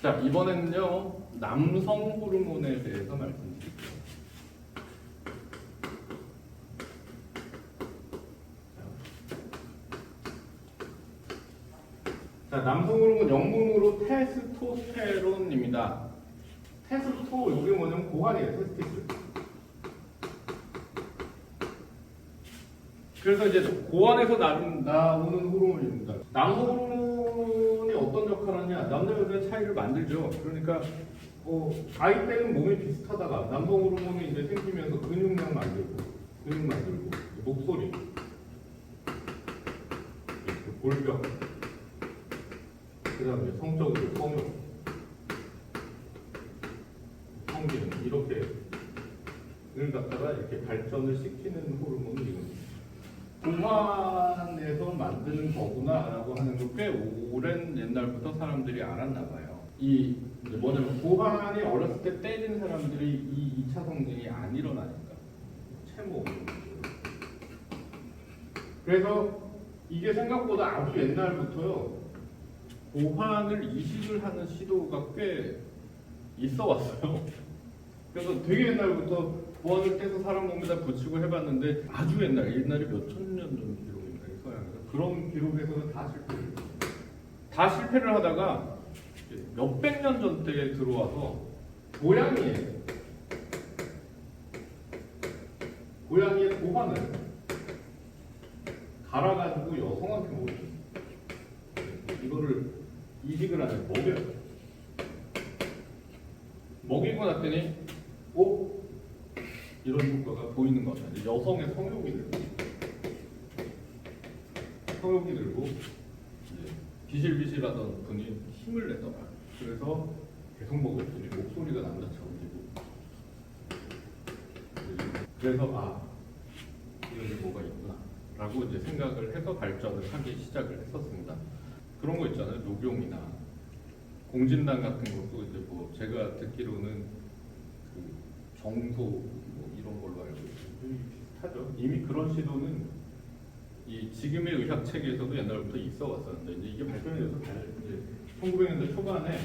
자, 이번에는요, 남성 호르몬에 대해서 말씀드릴게요. 자, 남성 호르몬 영문으로 테스토스테론입니다. 테스토, 여기 뭐냐면 고환이에요, 테스티스. 그래서 이제 고환에서 나오는 호르몬입니다. 남성 호르몬이 어떤 역할을 하냐? 남자 여자의 차이를 만들죠. 그러니까 아이 때는 몸이 비슷하다가 남성 호르몬이 이제 생기면서 근육량 만들고, 목소리, 골격, 그다음에 성적으로 성욕, 성기능 이렇게를 갖다가 이렇게 발전을 시키는 호르몬이 이겁니다. 고환에서 만드는 거구나라고 하는 걸 꽤 오랜 옛날부터 사람들이 알았나 봐요. 이 뭐냐면 고환이 어렸을 때 때린 사람들이 이 2차 성징이 안 일어나니까 채모. 그래서 이게 생각보다 아주 옛날부터요. 고환을 이식을 하는 시도가 꽤 있어 왔어요. 그래서 되게 옛날부터 고환을 떼서 사람 몸에다 붙이고 해봤는데 아주 옛날에 몇천 년 전 기록입니다. 서양에서 그런 기록에서는 다 실패를 하다가 몇백 년 전대에 들어와서 고양이의 고환을 갈아가지고 여성한테 먹여요. 이거를 이식을 하는 먹여요. 먹이고 났더니 이런 효과가 보이는 거죠. 여성의 성욕이 늘고 비실비실하던 분이 힘을 내더라. 그래서 계속 먹였더니 목소리가 남자처럼 들리고 그래서 이런 뭐가 있구나 라고 이제 생각을 해서 발전을 하기 시작을 했었습니다. 그런 거 있잖아요. 녹용이나 공진단 같은 것도 이제 뭐 제가 듣기로는 그 정소 이런 걸로 알고 있어요. 비슷하죠. 이미 그런 시도는 이 지금의 의학 체계에서도 옛날부터 있어 왔었는데 이제 이게 발전이 돼서 이제 1900년대 초반에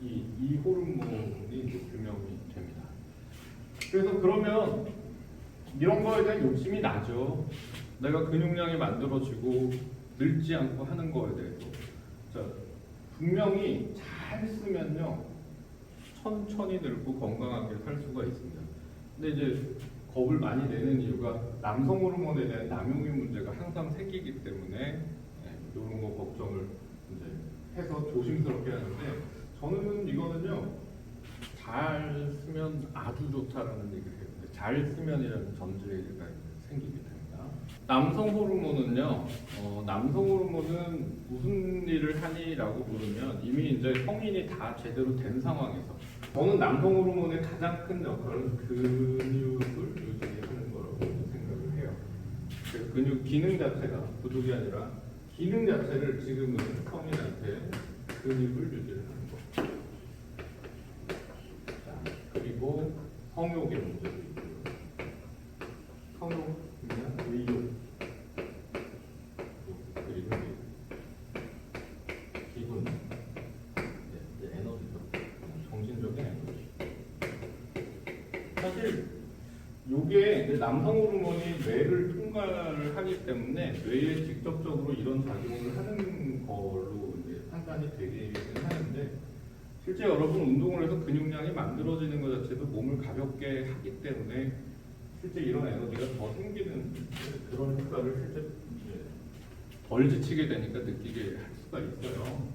이 호르몬이 이제 규명이 됩니다. 그래서 그러면 이런 거에 대한 욕심이 나죠. 내가 근육량이 만들어지고 늙지 않고 하는 거에 대해서 자, 분명히 잘 쓰면요 천천히 늙고 건강하게 살 수가 있습니다. 근데 이제 겁을 많이 내는 이유가 남성 호르몬에 대한 남용의 문제가 항상 생기기 때문에 이런 거 걱정을 이제 해서 조심스럽게 하는데 저는 이거는요 잘 쓰면 아주 좋다라는 얘기를 해요. 잘 쓰면이라는 전제가 생기게 됩니다. 남성 호르몬은요, 남성 호르몬은 무슨 일을 하니라고 물으면 이미 이제 성인이 다 제대로 된 상황에서 저는 남성 호르몬의 가장 큰 역할은 근육을 유지하는 거라고 생각을 해요. 그 근육 기능 자체가 부족이 아니라 기능 자체를 지금은 성인한테 근육을 유지하는 거. 자, 그리고 성욕의 문제도 있고요. 성욕이나 의욕 그리고 기분, 에너지죠. 정신적인 에너지. 사실 이게 남성 호르몬이 뇌를 통과를 하기 때문에 뇌에 직접적으로 이런 작용을 하는 걸로 이제 판단이 되기는 하는데 실제 여러분 운동을 해서 근육량이 만들어지는 것 자체도 몸을 가볍게 하기 때문에 실제 이런 에너지가 더 생기는 그런 효과를 실제 덜 지치게 되니까 느끼게 할 수가 있어요.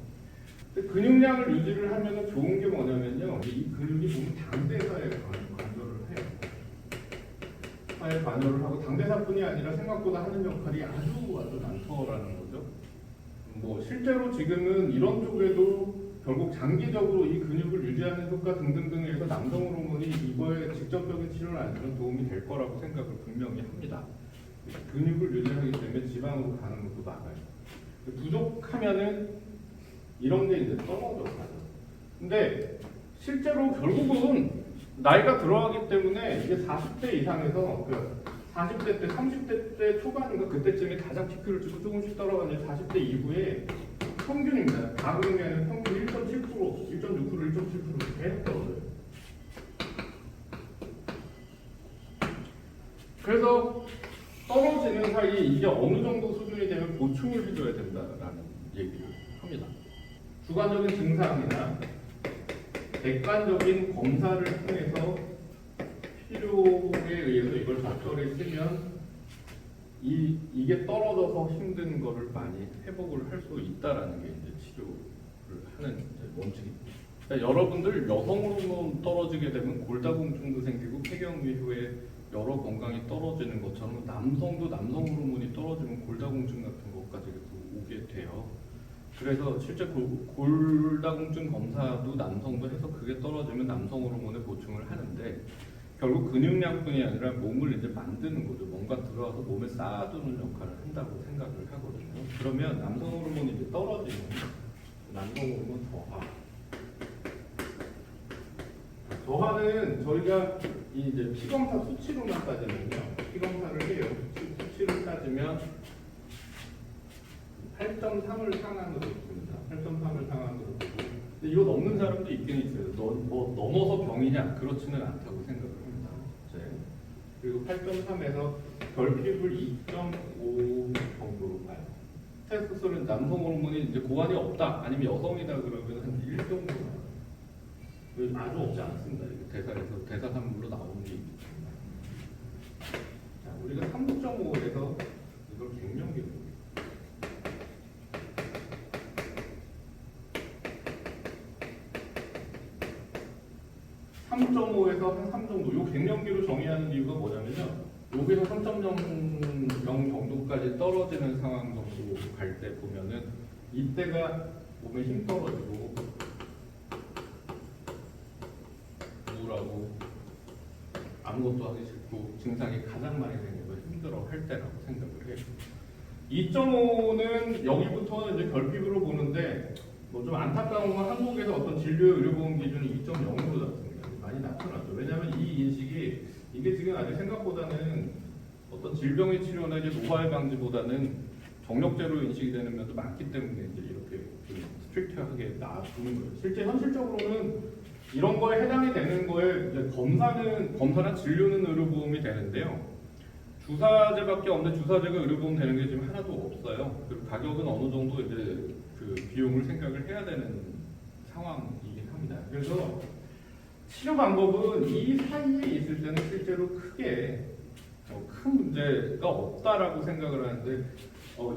근데 근육량을 유지를 하면 좋은 게 뭐냐면요, 이 근육이 몸 당대사에 관여를 해요. 사에 관여를 하고 당대사뿐이 아니라 생각보다 하는 역할이 아주 많더라는 거죠. 뭐 실제로 지금은 이런 쪽에도 결국 장기적으로 이 근육을 유지하는 효과 등등등 해서 남성 호르몬이 이거에 직접적인 치료를 안 주면 도움이 될 거라고 생각을 분명히 합니다. 근육을 유지하기 때문에 지방으로 가는 것도 막아요. 부족하면은 이런 게 이제 떨어져 가죠. 근데 실제로 결국은 나이가 들어가기 때문에 이게 40대 이상에서 40대 때, 30대 때 초반인가 그때쯤에 가장 피크를 찍고 조금씩 떨어가는 40대 이후에 평균입니다. 다 그런 게 아니라 평균 1.7% 1.7%, 1.7% 계속 떨어져요. 그래서 떨어지는 사이에 이게 어느 정도 수준이 되면 보충을 해줘야 된다라는 얘기를 합니다. 주관적인 증상이나 객관적인 검사를 통해서 필요에 의해서 이걸 적절히 쓰면 이게 떨어져서 힘든 거를 많이 회복을 할 수 있다라는 게 이제 치료를 하는 이제 원칙입니다. 그러니까 여러분들 여성 호르몬 떨어지게 되면 골다공증도 생기고 폐경후 이후에 여러 건강이 떨어지는 것처럼 남성도 남성 호르몬이 떨어지면 골다공증 같은 것까지 오게 돼요. 그래서 실제 골다공증 검사도 남성도 해서 그게 떨어지면 남성 호르몬을 보충을 하는데 결국 근육량뿐이 아니라 몸을 이제 만드는 거죠. 뭔가 들어와서 몸에 쌓아두는 역할을 한다고 생각을 하거든요. 그러면 남성 호르몬이 이제 떨어지면 남성 호르몬 저하는 저희가 이제 피검사 수치로만 따지면요. 피검사를 해요. 수치를 따지면 8.3을 상한으로 줍니다. 8.3을 상한으로 두고. 근데 이거 넘는 사람도 있긴 있어요. 뭐 넘어서 병이냐? 그렇지는 않다고 생각을 합니다. 그리고 8.3에서 결핍을 2.5 정도로 봐요. 테스토스테론 남성 호르몬이 이제 고환이 없다. 아니면 여성이다 그러면 한 1 정도 나와요. 아주 없지 않습니다. 대사에서 대사산물로 나오는 게 있기 때문에. 자, 우리가 3.5에서 이걸 갱년기로 3.5에서 한 3 정도. 요 갱년기로 정의하는 이유가 뭐냐면요. 여기서 3.0 정도까지 떨어지는 상황 정도 갈 때 보면은 이때가 몸에 힘 떨어지고 우울하고 아무것도 하기 싫고 증상이 가장 많이 생겨서 힘들어 할 때라고 생각을 해요. 2.5는 여기부터는 이제 결핍으로 보는데 뭐 좀 안타까운 건 한국에서 어떤 진료 의료보험 기준이 2.0으로 잡습니다. 많이 낮춰놨죠. 왜냐하면 이 인식이 이게 지금 아직 생각보다는 어떤 질병의 치료나 이제 노화의 방지보다는 정력제로 인식이 되는 면도 많기 때문에 이제 이렇게 좀 스트릭트하게 놔두는 거예요. 실제 현실적으로는 이런 거에 해당이 되는 거에 이제 검사나 진료는 의료보험이 되는데요. 주사제밖에 없는데 주사제가 의료보험 되는 게 지금 하나도 없어요. 그리고 가격은 어느 정도 이제 그 비용을 생각을 해야 되는 상황이긴 합니다. 그래서 치료 방법은 이 사이에 있을 때는 실제로 크게 큰 문제가 없다라고 생각을 하는데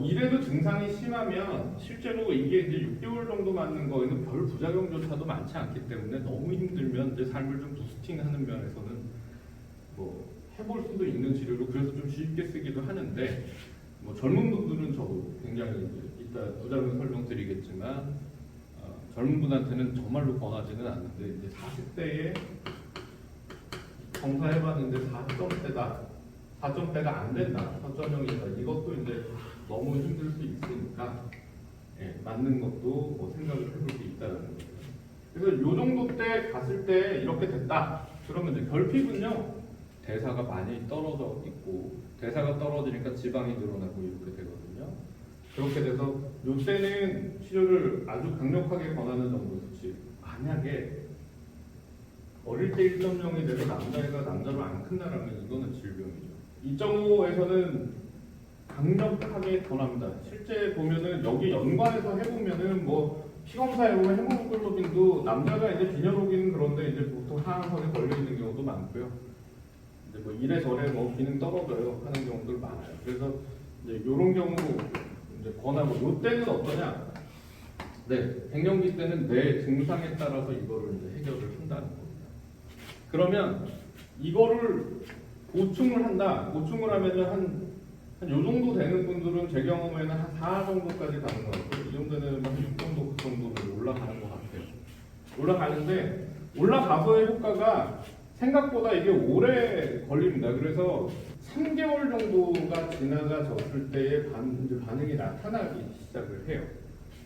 이래도 증상이 심하면 실제로 이게 이제 6개월 정도 맞는 거에는 별 부작용조차도 많지 않기 때문에 너무 힘들면 이제 삶을 좀 부스팅하는 면에서는 뭐 해볼 수도 있는 치료로 그래서 좀 쉽게 쓰기도 하는데 뭐 젊은 분들은 저도 굉장히 이따 부작용 설명드리겠지만 젊은 분한테는 정말로 권하지는 않는데 이제 40대에 검사해봤는데 4점대가 안 된다, 4.0이다. 이것도 이제 너무 힘들 수 있으니까 맞는 것도 뭐 생각을 해볼 수 있다는 거예요. 그래서 요 정도 때 갔을 때 이렇게 됐다. 그러면 이제 결핍은요 대사가 많이 떨어져 있고 대사가 떨어지니까 지방이 늘어나고 이렇게 되거든요. 그렇게 돼서 요때는 치료를 아주 강력하게 권하는 정도 수치. 만약에 어릴 때 1.0이 돼서 남자애가 남자로 안 큰다라면 이거는 질병이죠. 2.5에서는 강력하게 권합니다. 실제 보면은 여기 연관해서 해보면은 뭐 피검사해보면 헤모글로빈도 남자가 이제 빈혈오기는 그런데 이제 보통 하한선에 걸려 있는 경우도 많고요. 이제 뭐 이래저래 뭐 기능 떨어져요 하는 경우들 많아요. 그래서 이제 이런 경우 이제 권하고 요때는 어떠냐? 네, 갱년기 때는 내 증상에 따라서 이거를 이제 해결을 한다는 겁니다. 그러면 이거를 보충을 한다. 보충을 하면은 한 요 정도 되는 분들은 제 경험에는 한 4 정도까지 가는 것 같아요. 이 정도는 한 6 정도, 그 정도로 올라가는 것 같아요. 올라가는데 올라가서의 효과가 생각보다 이게 오래 걸립니다. 그래서 3개월 정도가 지나가졌을 때에 이제 반응이 나타나기 시작을 해요.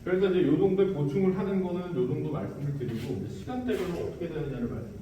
그래서 이제 요 정도의 보충을 하는 거는 요 정도 말씀을 드리고 이제 시간대별로 어떻게 되느냐를 말씀드릴게요.